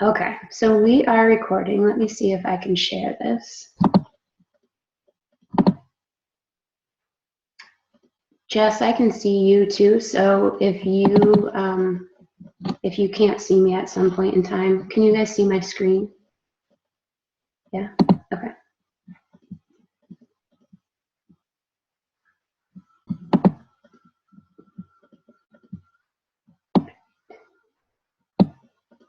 Okay, so we are recording. Let me see if I can share this. Jess, I can see you too. So if you can't see me at some point in time, can you guys see my screen? Yeah. Okay.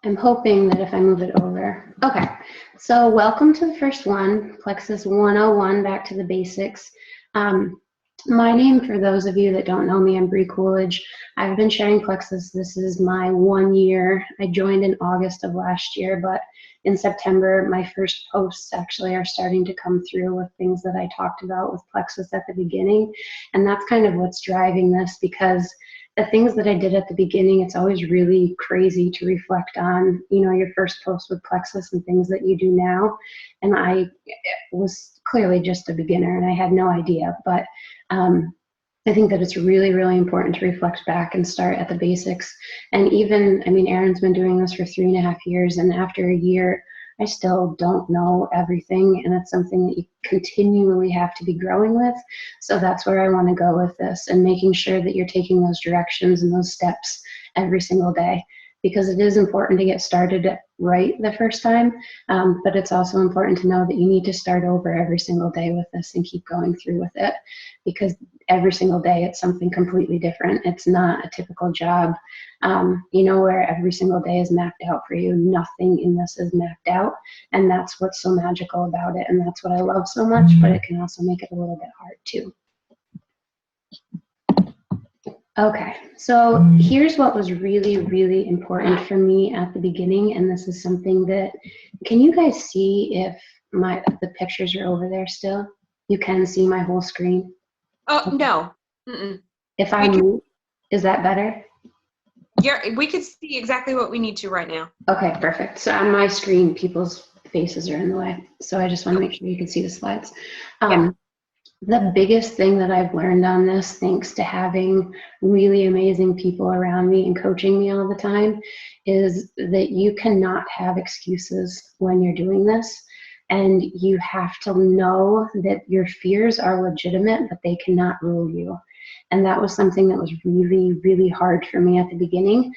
I'm hoping that if I move it over. Okay, so welcome to the first one, Plexus 101, back to the basics. My name, for those of you that don't know me, I'm Bree Coolidge. I've been sharing Plexus. This is my 1 year. I joined in August of last year, but in September, my first posts actually are starting to come through with things that I talked about with Plexus at the beginning. And that's kind of what's driving this, because the things that I did at the beginning, it's always really crazy to reflect on, you know, your first post with Plexus and things that you do now. And I was clearly just a beginner and I had no idea, but I think that it's really, really important to reflect back and start at the basics. And even, I mean, Erin's been doing this for 3.5 years, and after a year, I still don't know everything, and it's something that you continually have to be growing with. So that's where I want to go with this, and making sure that you're taking those directions and those steps every single day, because it is important to get started right the first time, but it's also important to know that you need to start over every single day with this and keep going through with it, because every single day it's something completely different. It's not a typical job, you know, where every single day is mapped out for you. Nothing in this is mapped out, and that's what's so magical about it, and that's what I love so much, but it can also make it a little bit hard too. Okay, so here's what was really, really important for me at the beginning, and this is something that, can you guys see if the pictures are over there still? You can see my whole screen? Oh, okay. No. Mm-mm. If I move, is that better? Yeah, we can see exactly what we need to right now. Okay, perfect. So on my screen, people's faces are in the way, so I just want to make sure you can see the slides. Yeah. The biggest thing that I've learned on this, thanks to having really amazing people around me and coaching me all the time, is that you cannot have excuses when you're doing this. And you have to know that your fears are legitimate, but they cannot rule you. And that was something that was really, really hard for me at the beginning.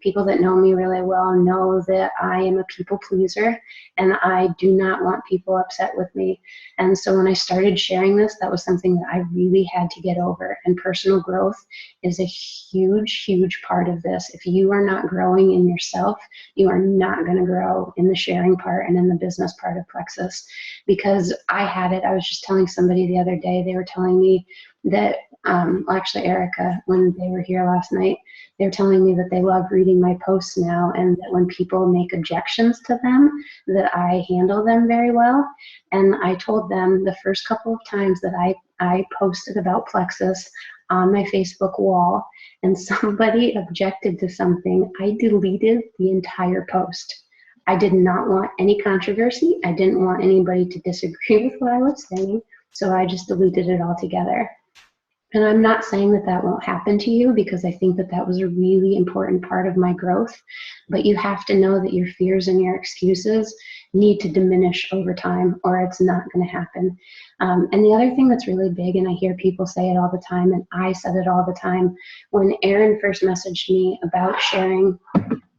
People that know me really well know that I am a people pleaser, and I do not want people upset with me. And so when I started sharing this, that was something that I really had to get over. And personal growth is a huge, huge part of this. If you are not growing in yourself, you are not going to grow in the sharing part and in the business part of Plexus. Because I had it, I was just telling somebody the other day, they were telling me that, actually Erica, when they were here last night, they were telling me that they love reading my posts now, and that when people make objections to them, that I handle them very well. And I told them the first couple of times that I posted about Plexus on my Facebook wall and somebody objected to something, I deleted the entire post. I did not want any controversy. I didn't want anybody to disagree with what I was saying, so I just deleted it altogether. And I'm not saying that that won't happen to you, because I think that that was a really important part of my growth. But you have to know that your fears and your excuses need to diminish over time, or it's not going to happen. And the other thing that's really big, and I hear people say it all the time, and I said it all the time, when Erin first messaged me about sharing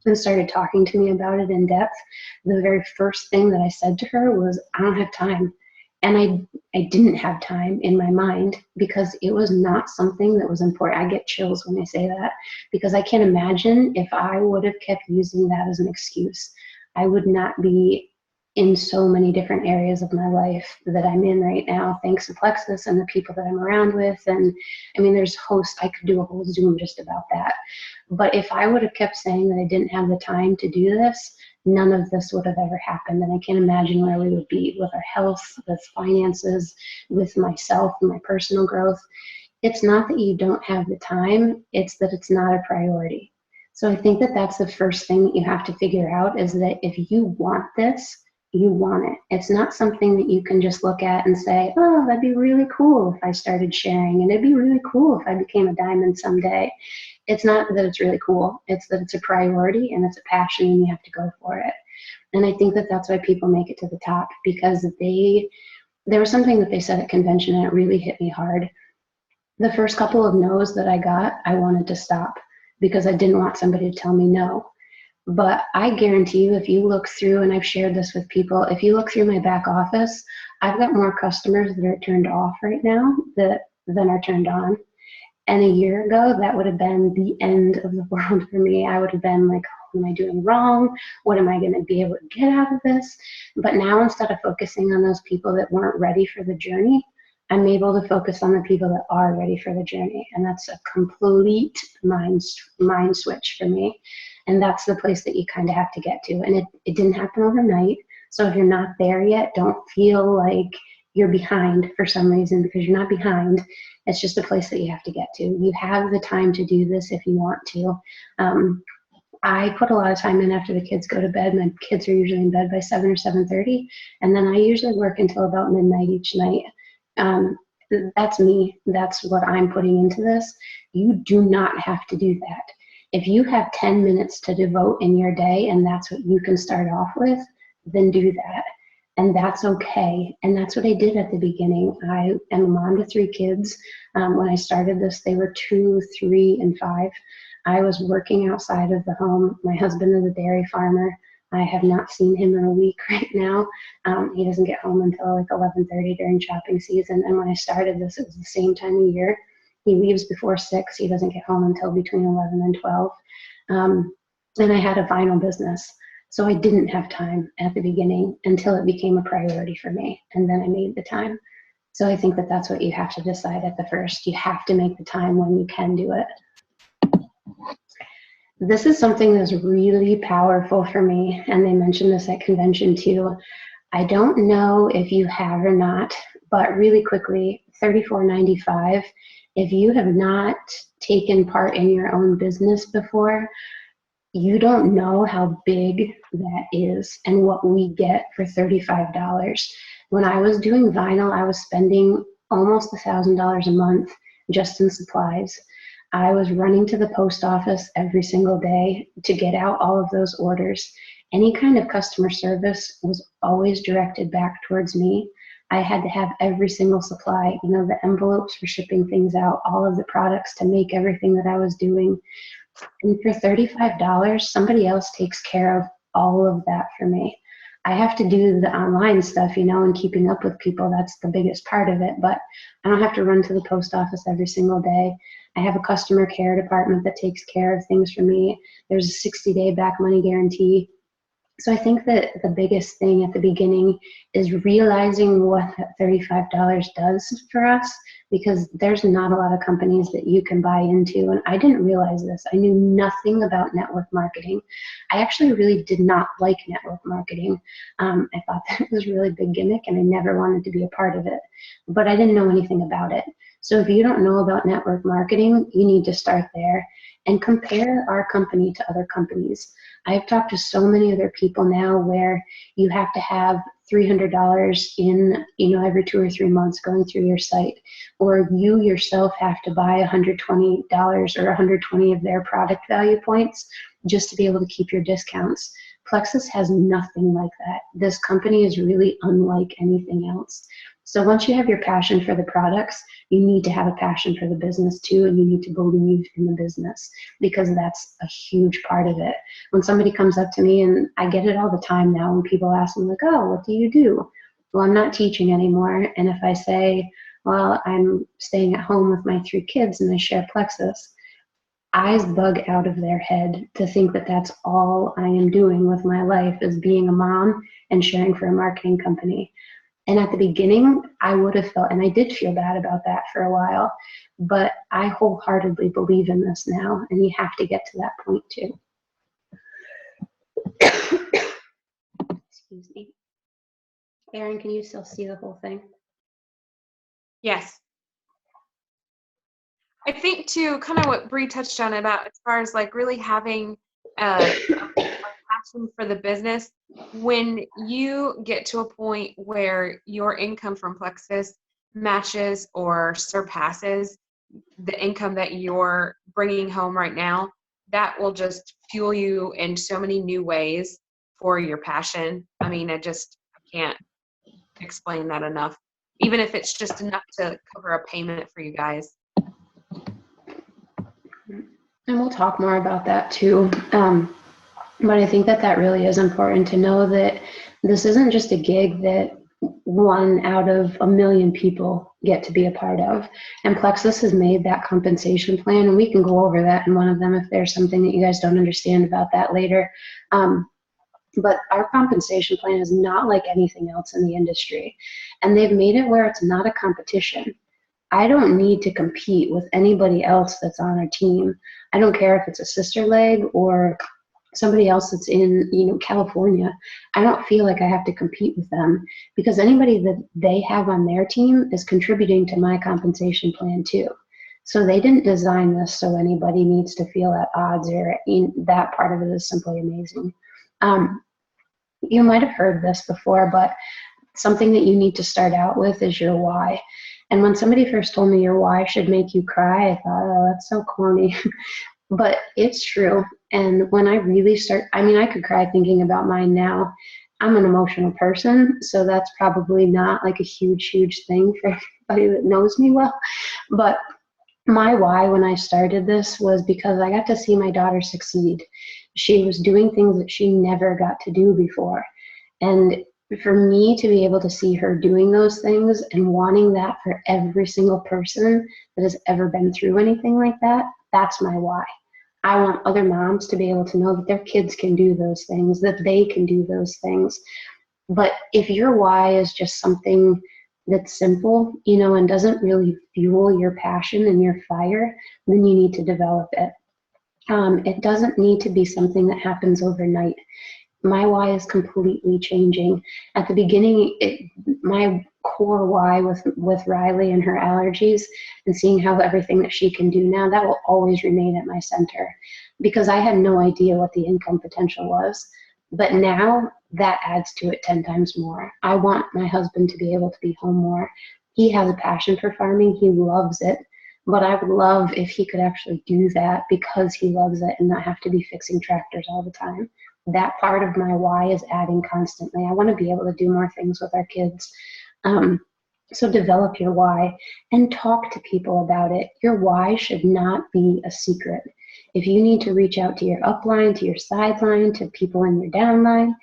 and started talking to me about it in depth, the very first thing that I said to her was, I don't have time. And I didn't have time in my mind, because it was not something that was important. I get chills when I say that, because I can't imagine if I would have kept using that as an excuse. I would not be in so many different areas of my life that I'm in right now, thanks to Plexus and the people that I'm around with. And I mean, there's hosts, I could do a whole Zoom just about that. But if I would have kept saying that I didn't have the time to do this, none of this would have ever happened. And I can't imagine where we would be with our health, with finances, with myself and my personal growth. It's not that you don't have the time, it's that it's not a priority. So I think that that's the first thing that you have to figure out, is that if you want this, you want it. It's not something that you can just look at and say, oh, that'd be really cool if I started sharing, and it'd be really cool if I became a diamond someday. It's not that it's really cool, it's that it's a priority and it's a passion, and you have to go for it. And I think that that's why people make it to the top, because there was something that they said at convention and it really hit me hard. The first couple of no's that I got, I wanted to stop because I didn't want somebody to tell me no. But I guarantee you, if you look through, and I've shared this with people, if you look through my back office, I've got more customers that are turned off right now than are turned on. And a year ago, that would have been the end of the world for me. I would have been like, what am I doing wrong? What am I going to be able to get out of this? But now, instead of focusing on those people that weren't ready for the journey, I'm able to focus on the people that are ready for the journey. And that's a complete mind switch for me. And that's the place that you kind of have to get to. And it didn't happen overnight. So if you're not there yet, don't feel like you're behind for some reason, because you're not behind. It's just a place that you have to get to. You have the time to do this if you want to. I put a lot of time in after the kids go to bed. My kids are usually in bed by 7 or 7:30, and then I usually work until about midnight each night. That's me. That's what I'm putting into this. You do not have to do that. If you have 10 minutes to devote in your day and that's what you can start off with, then do that. And that's okay. And that's what I did at the beginning. I am a mom to 3 kids. When I started this, they were 2, 3, and 5. I was working outside of the home. My husband is a dairy farmer. I have not seen him in a week right now. He doesn't get home until like 11:30 during shopping season. And when I started this, it was the same time of year. He leaves before 6. He doesn't get home until between 11 and 12. And I had a vinyl business. So I didn't have time at the beginning until it became a priority for me. And then I made the time. So I think that that's what you have to decide at the first. You have to make the time when you can do it. This is something that's really powerful for me, and they mentioned this at convention too. I don't know if you have or not, but really quickly, $34.95. If you have not taken part in your own business before, you don't know how big that is and what we get for $35. When I was doing vinyl, I was spending almost $1,000 a month just in supplies. I was running to the post office every single day to get out all of those orders. Any kind of customer service was always directed back towards me. I had to have every single supply, the envelopes for shipping things out, all of the products to make everything that I was doing. And for $35, somebody else takes care of all of that for me. I have to do the online stuff, and keeping up with people. That's the biggest part of it. But I don't have to run to the post office every single day. I have a customer care department that takes care of things for me. There's a 60-day back money guarantee. So I think that the biggest thing at the beginning is realizing what that $35 does for us, because there's not a lot of companies that you can buy into. And I didn't realize this. I knew nothing about network marketing. I actually really did not like network marketing. I thought that it was a really big gimmick and I never wanted to be a part of it, but I didn't know anything about it. So if you don't know about network marketing, you need to start there and compare our company to other companies. I've talked to so many other people now where you have to have $300 in, every 2 or 3 months going through your site, or you yourself have to buy $120 or 120 of their product value points just to be able to keep your discounts. Plexus has nothing like that. This company is really unlike anything else. So once you have your passion for the products, you need to have a passion for the business too, and you need to believe in the business, because that's a huge part of it. When somebody comes up to me, and I get it all the time now, when people ask me like, oh, what do you do? Well, I'm not teaching anymore. And if I say, well, I'm staying at home with my 3 kids and I share Plexus, eyes bug out of their head to think that that's all I am doing with my life, is being a mom and sharing for a marketing company. And at the beginning, I would have felt, and I did feel bad about that for a while, but I wholeheartedly believe in this now, and you have to get to that point too. Excuse me. Erin, can you still see the whole thing? Yes. I think too, kind of what Bree touched on about as far as like really having a passion for the business. When you get to a point where your income from Plexus matches or surpasses the income that you're bringing home right now, that will just fuel you in so many new ways for your passion. I mean, I can't explain that enough, even if it's just enough to cover a payment for you guys. And we'll talk more about that too. But I think that really is important to know, that this isn't just a gig that 1 out of a million people get to be a part of. And Plexus has made that compensation plan, and we can go over that in one of them if there's something that you guys don't understand about that later. But our compensation plan is not like anything else in the industry. And they've made it where it's not a competition. I don't need to compete with anybody else that's on our team. I don't care if it's a sister leg or somebody else that's in, California. I don't feel like I have to compete with them, because anybody that they have on their team is contributing to my compensation plan too. So they didn't design this so anybody needs to feel at odds, or that part of it is simply amazing. You might have heard this before, but something that you need to start out with is your why. And when somebody first told me your why should make you cry, I thought, oh, that's so corny. But it's true. And when I really I could cry thinking about mine now. I'm an emotional person, so that's probably not like a huge thing for everybody that knows me well. But my why when I started this was because I got to see my daughter succeed. She was doing things that she never got to do before. And for me to be able to see her doing those things and wanting that for every single person that has ever been through anything like that, that's my why. I want other moms to be able to know that their kids can do those things, that they can do those things. But if your why is just something that's simple, and doesn't really fuel your passion and your fire, then you need to develop it. It doesn't need to be something that happens overnight. My why is completely changing. At the beginning, my core why with Riley and her allergies and seeing how everything that she can do now, that will always remain at my center, because I had no idea what the income potential was. But now that adds to it 10 times more. I want my husband to be able to be home more. He has a passion for farming. He loves it. But I would love if he could actually do that because he loves it and not have to be fixing tractors all the time. That part of my why is adding constantly. I want to be able to do more things with our kids. So develop your why and talk to people about it. Your why should not be a secret. If you need to reach out to your upline, to your sideline, to people in your downline,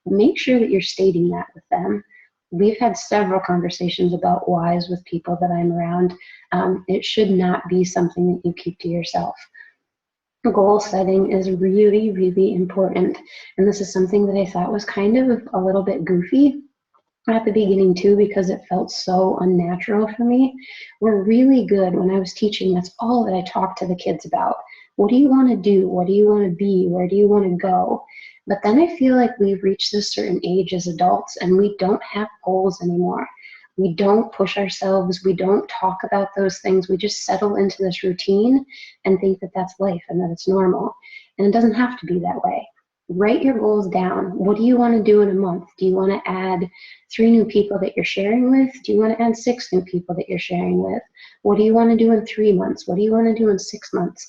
make sure that you're stating that with them. We've had several conversations about whys with people that I'm around. It should not be something that you keep to yourself. Goal setting is really important. And this is something that I thought was kind of a little bit goofy at the beginning too, because it felt so unnatural for me. We're really good when I was teaching. That's all that I talked to the kids about. What do you want to do? What do you want to be? Where do you want to go? But then I feel like we've reached this certain age as adults and we don't have goals anymore. We don't push ourselves. We don't talk about those things. We just settle into this routine and think that that's life and that it's normal. And it doesn't have to be that way. Write your goals down. What do you want to do in a month? Do you want to add 3 new people that you're sharing with? Do you want to add 6 new people that you're sharing with? What do you want to do in 3 months? What do you want to do in 6 months?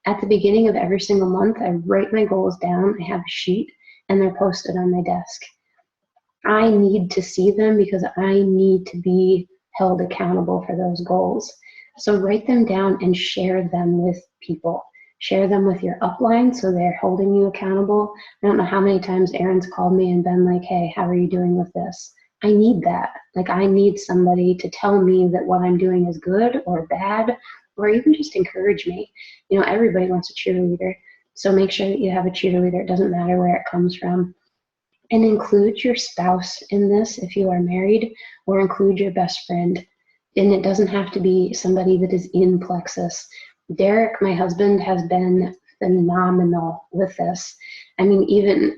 At the beginning of every single month, I write my goals down. I have a sheet and they're posted on my desk. I need to see them because I need to be held accountable for those goals. So write them down and share them with people. Share them with your upline so they're holding you accountable. I don't know how many times Erin's called me and been like, hey, how are you doing with this? I need that. Like, I need somebody to tell me that what I'm doing is good or bad, or even just encourage me. Everybody wants a cheerleader. So make sure that you have a cheerleader. It doesn't matter where it comes from. And include your spouse in this if you are married, or include your best friend. And it doesn't have to be somebody that is in Plexus. Derek, my husband, has been phenomenal with this. I mean, even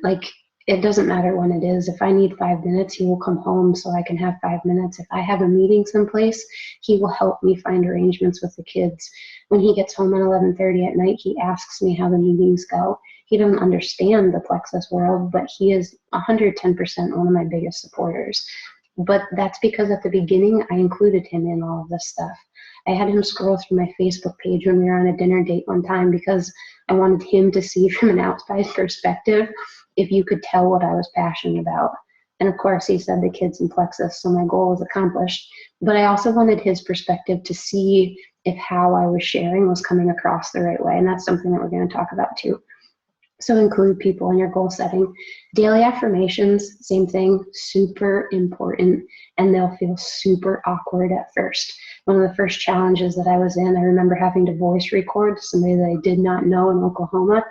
it doesn't matter when it is. If I need 5 minutes, he will come home so I can have 5 minutes. If I have a meeting someplace, he will help me find arrangements with the kids. When he gets home at 11:30 at night, he asks me how the meetings go. He doesn't understand the Plexus world, but he is 110% one of my biggest supporters. But that's because at the beginning, I included him in all of this stuff. I had him scroll through my Facebook page when we were on a dinner date one time because I wanted him to see from an outside perspective if you could tell what I was passionate about. And of course, he said the kids in Plexus, so my goal was accomplished. But I also wanted his perspective to see if how I was sharing was coming across the right way. And that's something that we're going to talk about too. So include people in your goal setting. Daily affirmations, same thing, super important, and they'll feel super awkward at first. One of the first challenges that I was in, I remember having to voice record to somebody that I did not know in Oklahoma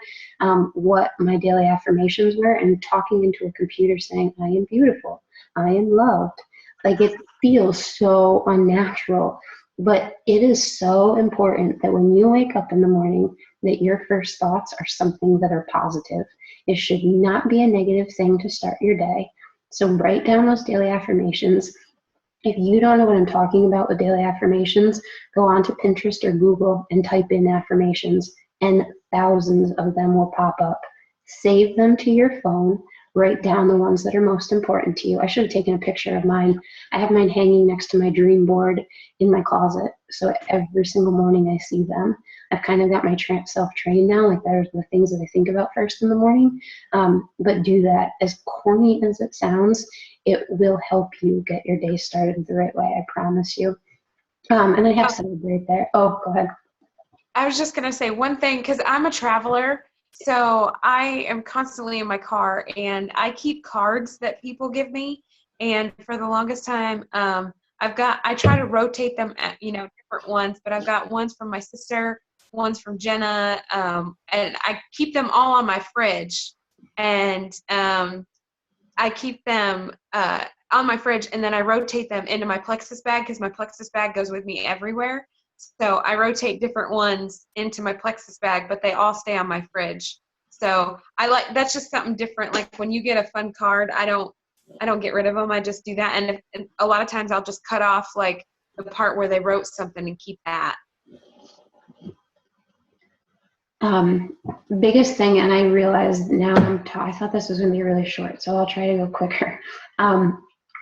what my daily affirmations were, and talking into a computer saying, I am beautiful, I am loved. Like, it feels so unnatural, but it is so important that when you wake up in the morning, that your first thoughts are something that are positive. It should not be a negative thing to start your day. So write down those daily affirmations. If you don't know what I'm talking about with daily affirmations, go on to Pinterest or Google and type in affirmations, and thousands of them will pop up. Save them to your phone. Write down the ones that are most important to you. I should have taken a picture of mine. I have mine hanging next to my dream board in my closet. So every single morning I see them. I've kind of got my self-trained now. Like, those are the things that I think about first in the morning. But do that. As corny as it sounds, it will help you get your day started the right way. I promise you. And I have celebrate there. Oh, go ahead. I was just going to say one thing, because I'm a traveler. So I am constantly in my car, and I keep cards that people give me. And for the longest time, I try to rotate them at, different ones, but I've got ones from my sister, ones from Jenna, and I keep them all on my fridge. And I keep them on my fridge, and then I rotate them into my Plexus bag, because my Plexus bag goes with me everywhere. So I rotate different ones into my Plexus bag, but they all stay on my fridge. So that's just something different. Like, when you get a fun card, I don't get rid of them. I just do that. And a lot of times I'll just cut off like the part where they wrote something and keep that. Biggest thing, and I realized now, I thought this was going to be really short, so I'll try to go quicker.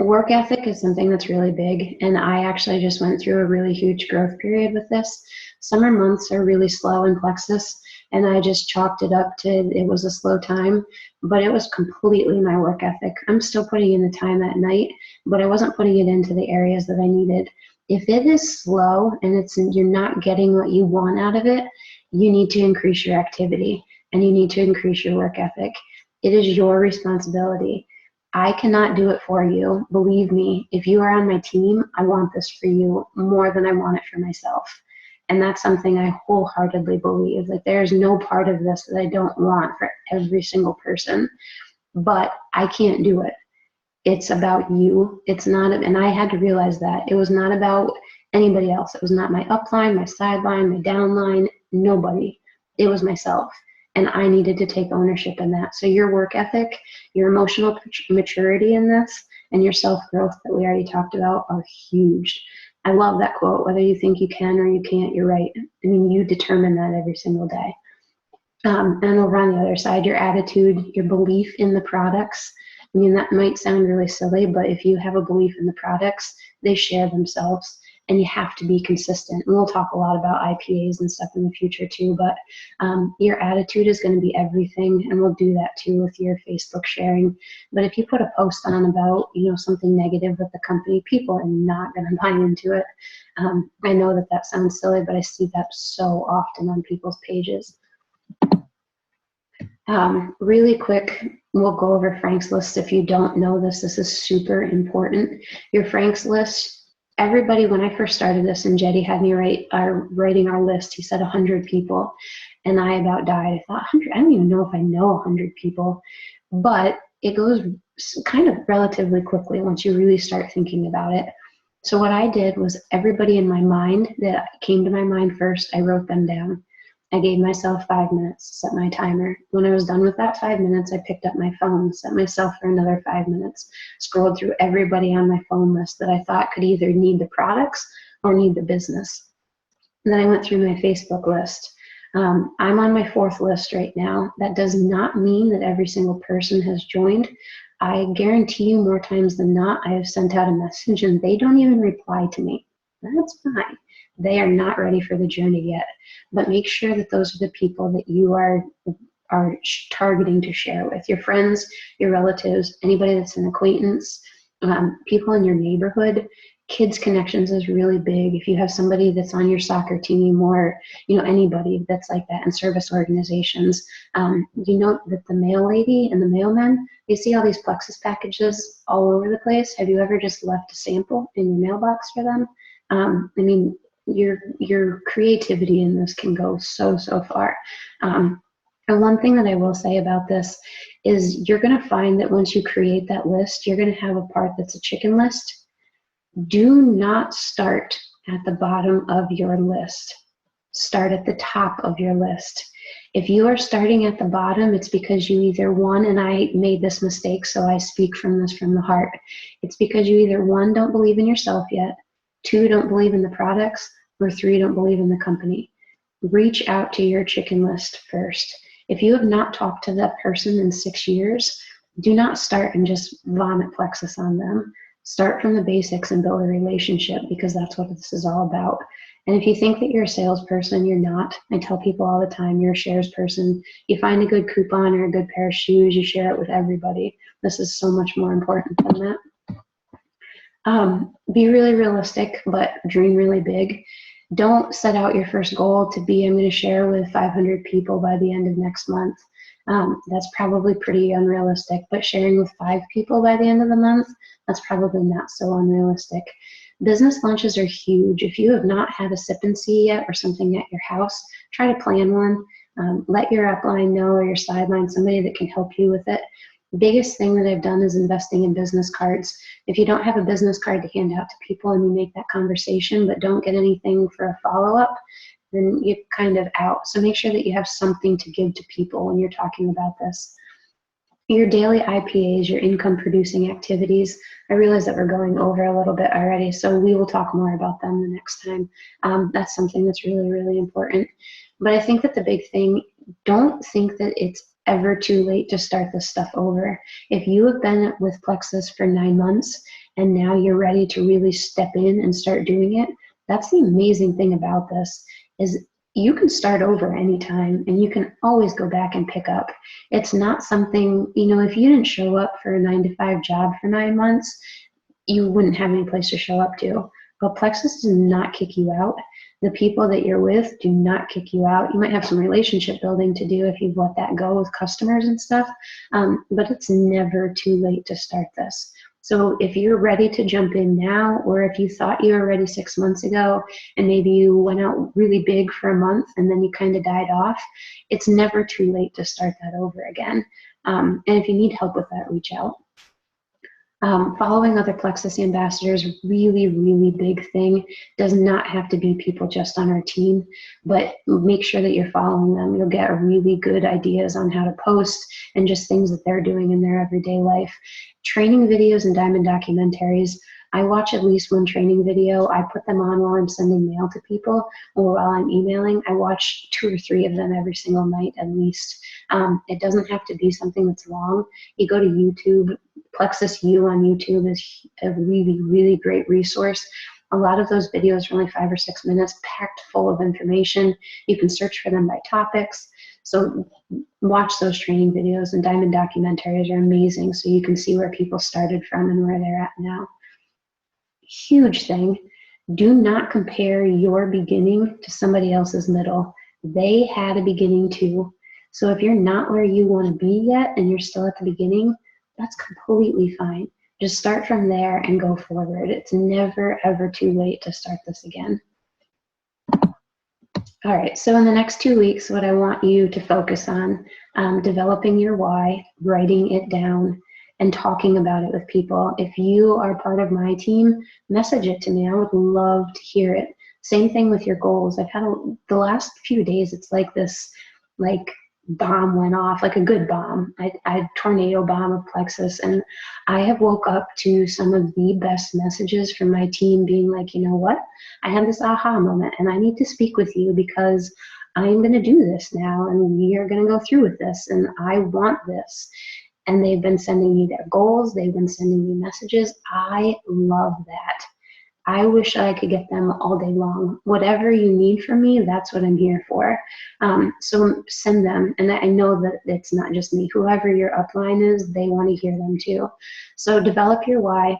Work ethic is something that's really big, and I actually just went through a really huge growth period with this. Summer months are really slow in Plexus, and I just chalked it up to it was a slow time, but it was completely my work ethic. I'm still putting in the time at night, but I wasn't putting it into the areas that I needed. If it is slow and you're not getting what you want out of it, you need to increase your activity, and you need to increase your work ethic. It is your responsibility. I cannot do it for you. Believe me, if you are on my team, I want this for you more than I want it for myself. And that's something I wholeheartedly believe. Like, there's no part of this that I don't want for every single person, but I can't do it. It's about you. It's not, and I had to realize that. It was not about anybody else. It was not my upline, my sideline, my downline, nobody. It was myself. And I needed to take ownership in that. So your work ethic, your emotional maturity in this, and your self-growth that we already talked about are huge. I love that quote. Whether you think you can or you can't, you're right. I mean, you determine that every single day. And over on the other side, your attitude, your belief in the products. I mean, that might sound really silly, but if you have a belief in the products, they share themselves. And you have to be consistent. And we'll talk a lot about IPAs and stuff in the future too, but your attitude is going to be everything, and we'll do that too with your Facebook sharing. But if you put a post on about, something negative with the company, people are not going to buy into it. I know that sounds silly, but I see that so often on people's pages. Really quick, we'll go over Frank's list. If you don't know this is super important. Your Frank's list, everybody, when I first started this and Jetty had me writing our list, he said 100 people, and I about died. I thought 100, I don't even know if I know 100 people, but it goes kind of relatively quickly once you really start thinking about it. So what I did was everybody in my mind that came to my mind first, I wrote them down. I gave myself 5 minutes, set my timer. When I was done with that 5 minutes, I picked up my phone, set myself for another 5 minutes, scrolled through everybody on my phone list that I thought could either need the products or need the business. And then I went through my Facebook list. I'm on my 4th list right now. That does not mean that every single person has joined. I guarantee you more times than not, I have sent out a message and they don't even reply to me. That's fine. They are not ready for the journey yet. But make sure that those are the people that you are are targeting to share with your friends, your relatives, anybody that's an acquaintance, people in your neighborhood. Kids connections is really big. If you have somebody that's on your soccer team, or anybody that's like that in service organizations, that the mail lady and the mailman, they see all these Plexus packages all over the place. Have you ever just left a sample in your mailbox for them? Your creativity in this can go so far. And one thing that I will say about this is you're going to find that once you create that list, you're going to have a part that's a chicken list. Do not start at the bottom of your list. Start at the top of your list. If you are starting at the bottom, it's because you either, one, and I made this mistake, so I speak from this from the heart. It's because you either, one, don't believe in yourself yet, two, don't believe in the products, or three, don't believe in the company. Reach out to your chicken list first. If you have not talked to that person in 6 years, do not start and just vomit Plexus on them. Start from the basics and build a relationship, because that's what this is all about. And if you think that you're a salesperson, you're not. I tell people all the time, you're a shares person. You find a good coupon or a good pair of shoes, you share it with everybody. This is so much more important than that. Be really realistic, but dream really big. Don't set out your first goal to be, I'm going to share with 500 people by the end of next month. That's probably pretty unrealistic, but sharing with 5 people by the end of the month, that's probably not so unrealistic. Business lunches are huge. If you have not had a sip and see yet or something at your house, try to plan one. Let your upline know, or your sideline, somebody that can help you with it. The biggest thing that I've done is investing in business cards. If you don't have a business card to hand out to people and you make that conversation but don't get anything for a follow-up, then you're kind of out. So make sure that you have something to give to people when you're talking about this. Your daily IPAs, your income producing activities, I realize that we're going over a little bit already, so we will talk more about them the next time. That's something that's really, really important. But I think that the big thing, don't think that it's ever too late to start this stuff over. If you have been with Plexus for 9 months and now you're ready to really step in and start doing it, that's the amazing thing about this, is you can start over anytime and you can always go back and pick up. It's not something, if you didn't show up for a 9-to-5 job for 9 months, you wouldn't have any place to show up to. But Plexus does not kick you out. The people that you're with do not kick you out. You might have some relationship building to do if you've let that go with customers and stuff, but it's never too late to start this. So if you're ready to jump in now, or if you thought you were ready 6 months ago and maybe you went out really big for a month and then you kind of died off, it's never too late to start that over again. And if you need help with that, reach out. Following other Plexus ambassadors, really, really big thing. Does not have to be people just on our team, but make sure that you're following them. You'll get really good ideas on how to post and just things that they're doing in their everyday life. Training videos and diamond documentaries. I watch at least one training video. I put them on while I'm sending mail to people or while I'm emailing. I watch 2 or 3 of them every single night at least. It doesn't have to be something that's long. You go to YouTube. Plexus U on YouTube is a really, really great resource. A lot of those videos are only 5 or 6 minutes, packed full of information. You can search for them by topics. So watch those training videos, and diamond documentaries are amazing, so you can see where people started from and where they're at now. Huge thing, do not compare your beginning to somebody else's middle. They had a beginning too. So if you're not where you want to be yet and you're still at the beginning, that's completely fine. Just start from there and go forward. It's never, ever too late to start this again. All right, so in the next 2 weeks, what I want you to focus on, developing your why, writing it down, and talking about it with people. If you are part of my team, message it to me. I would love to hear it. Same thing with your goals. I've had the last few days, it's like this, bomb went off, like a good bomb. I tornado bomb of Plexus, and I have woke up to some of the best messages from my team being like, you know what? I had this aha moment and I need to speak with you because I'm going to do this now and we are going to go through with this and I want this. And they've been sending me their goals. They've been sending me messages. I love that. I wish I could get them all day long. Whatever you need from me, that's what I'm here for. So send them. And I know that it's not just me. Whoever your upline is, they want to hear them too. So develop your why.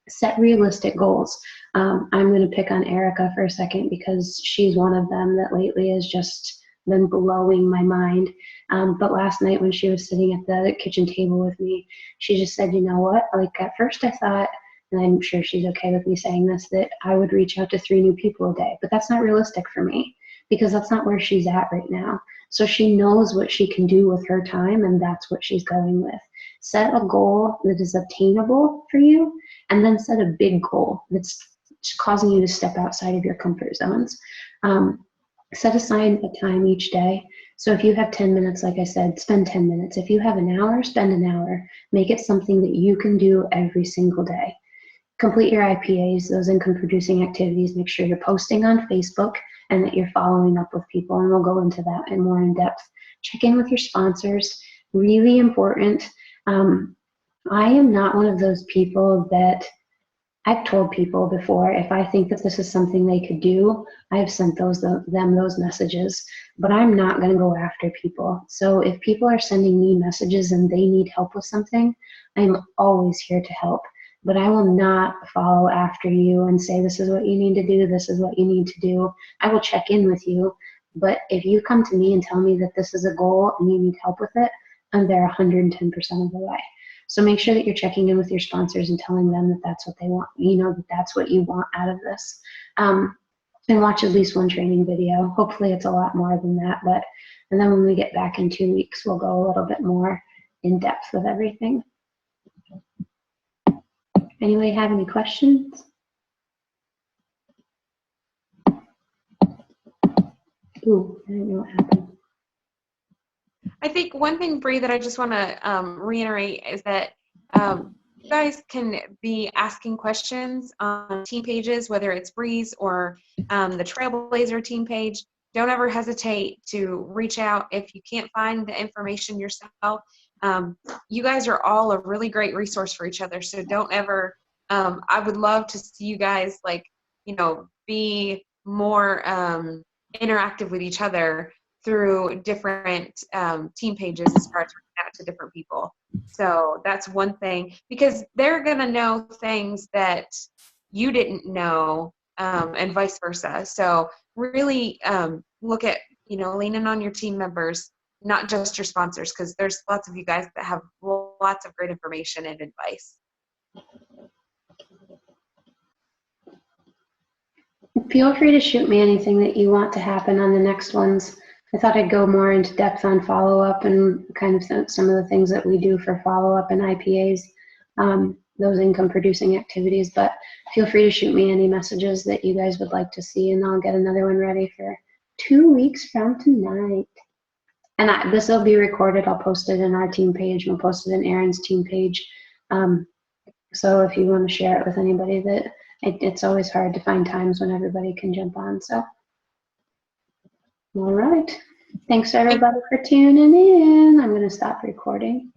Set realistic goals. I'm going to pick on Erica for a second because she's one of them that lately has just been blowing my mind. But last night when she was sitting at the kitchen table with me, she just said, you know what? Like at first I thought, and I'm sure she's okay with me saying this, that I would reach out to 3 new people a day, but that's not realistic for me because that's not where she's at right now. So she knows what she can do with her time, and that's what she's going with. Set a goal that is obtainable for you, and then set a big goal that's causing you to step outside of your comfort zones. Set aside a time each day. So if you have 10 minutes, like I said, spend 10 minutes. If you have an hour, spend an hour. Make it something that you can do every single day. Complete your IPAs, those income producing activities. Make sure you're posting on Facebook and that you're following up with people. And we'll go into that in more in depth. Check in with your sponsors. Really important. I am not one of those people that I've told people before, if I think that this is something they could do, I've sent them those messages, but I'm not going to go after people. So if people are sending me messages and they need help with something, I'm always here to help. But I will not follow after you and say, this is what you need to do, this is what you need to do. I will check in with you. But if you come to me and tell me that this is a goal and you need help with it, I'm there 110% of the way. So make sure that you're checking in with your sponsors and telling them that that's what they want, that that's what you want out of this. And watch at least one training video. Hopefully it's a lot more than that, and then when we get back in 2 weeks, we'll go a little bit more in depth with everything. Anybody have any questions? Ooh, I didn't know what happened. I think one thing, Bree, that I just want to reiterate is that you guys can be asking questions on team pages, whether it's Bree's or the Trailblazer team page. Don't ever hesitate to reach out if you can't find the information yourself. You guys are all a really great resource for each other, so don't ever, I would love to see you guys be more interactive with each other through different team pages as far as reaching out to different people. So that's one thing, because they're going to know things that you didn't know, and vice versa. So really look at, leaning on your team members, not just your sponsors, because there's lots of you guys that have lots of great information and advice. Feel free to shoot me anything that you want to happen on the next ones. I thought I'd go more into depth on follow-up and kind of some of the things that we do for follow-up and IPAs, those income-producing activities. But feel free to shoot me any messages that you guys would like to see, and I'll get another one ready for 2 weeks from tonight. And this will be recorded. I'll post it in our team page. We'll post it in Erin's team page. So if you want to share it with anybody, it's always hard to find times when everybody can jump on. So. All right. Thanks everybody for tuning in. I'm going to stop recording.